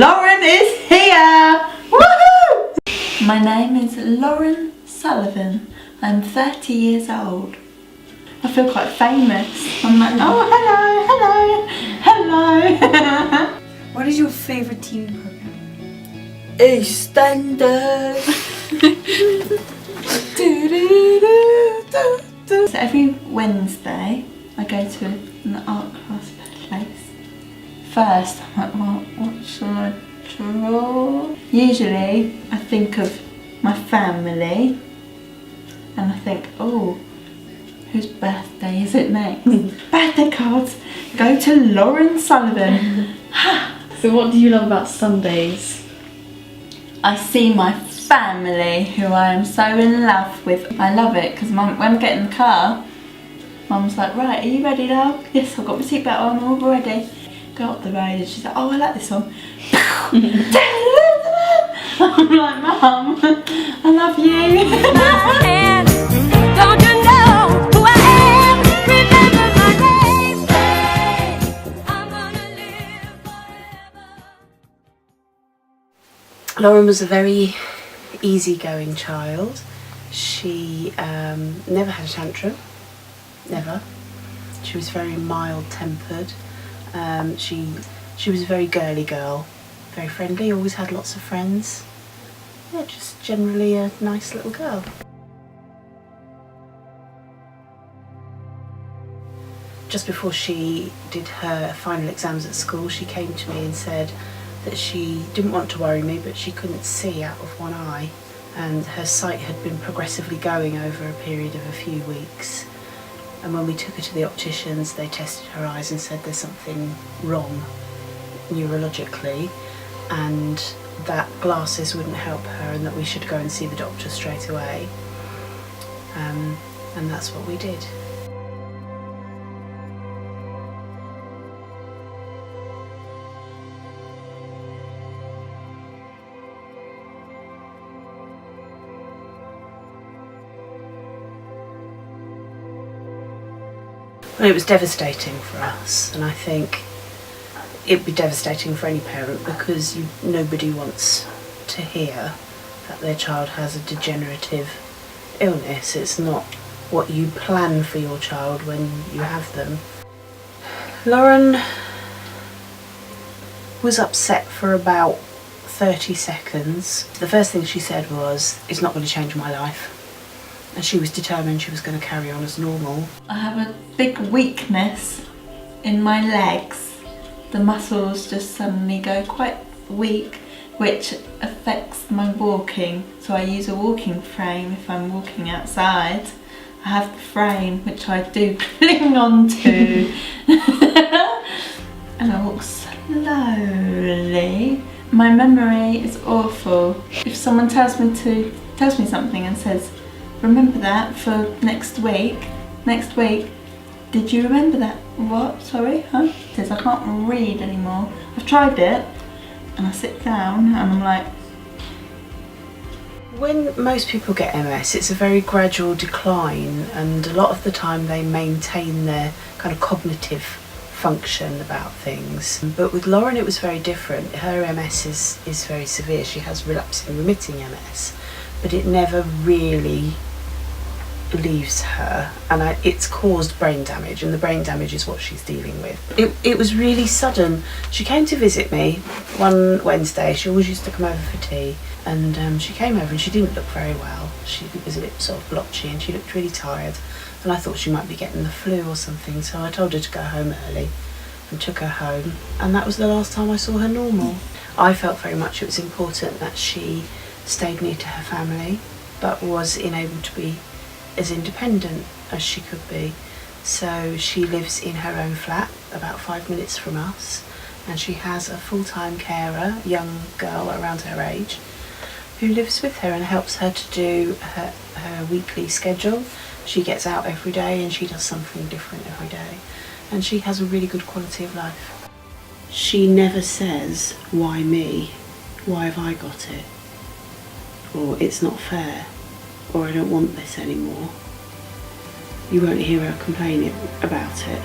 Lauren is here! Woohoo! My name is Georgia Sullivan. I'm 30 years old. I feel quite famous. I'm like, oh hello. What is your favourite TV program? EastEnders. So every Wednesday I go to an art class place. First I'm like, well, what shall I draw? Usually I think of my family and I think, oh, whose birthday is it next? Birthday cards go to Georgia Sullivan. So what do you love about Sundays? I see my family, who I am so in love with. I love it because when I get in the car, Mum's like, right, are you ready now? Yes, I've got my seatbelt on, I'm all ready. Go up the road and she's like, oh, I like this song. I'm like, Mum, I love you. Don't you know who I am? Remember my name. I'm gonna live forever. Lauren was a very easygoing child. She never had a tantrum, never. She was very mild-tempered. She was a very girly girl, very friendly, always had lots of friends. Yeah, just generally a nice little girl. Just before she did her final exams at school, she came to me and said that she didn't want to worry me, but she couldn't see out of one eye, and her sight had been progressively going over a period of a few weeks. And when we took her to the opticians, they tested her eyes and said there's something wrong neurologically, and that glasses wouldn't help her and that we should go and see the doctor straight away. And that's what we did. Well, it was devastating for us, and I think it'd be devastating for any parent because nobody wants to hear that their child has a degenerative illness. It's not what you plan for your child when you have them. Lauren was upset for about 30 seconds. The first thing she said was, "It's not going to change my life." And she was determined she was going to carry on as normal. I have a big weakness in my legs. The muscles just suddenly go quite weak, which affects my walking. So I use a walking frame if I'm walking outside. I have the frame which I do cling on to. And I walk slowly. My memory is awful. If someone tells me something and says, remember that for next week, did you remember that? What? Sorry? Huh? Says I can't read anymore. I've tried it and I sit down and I'm like... When most people get MS, it's a very gradual decline, and a lot of the time they maintain their kind of cognitive function about things. But with Lauren it was very different. Her MS is very severe. She has relapsing remitting MS, but it never really leaves her, and it's caused brain damage, and the brain damage is what she's dealing with. It was really sudden. She came to visit me one Wednesday. She always used to come over for tea, and she came over and she didn't look very well. She was a bit sort of blotchy and she looked really tired, and I thought she might be getting the flu or something, so I told her to go home early and took her home, and that was the last time I saw her normal. I felt very much it was important that she stayed near to her family but was able to be as independent as she could be. So she lives in her own flat about 5 minutes from us, and she has a full-time carer, young girl around her age, who lives with her and helps her to do her weekly schedule. She gets out every day and she does something different every day, and she has a really good quality of life. She never says, why me? Why have I got it? Or it's not fair, or I don't want this anymore. You won't hear her complaining about it.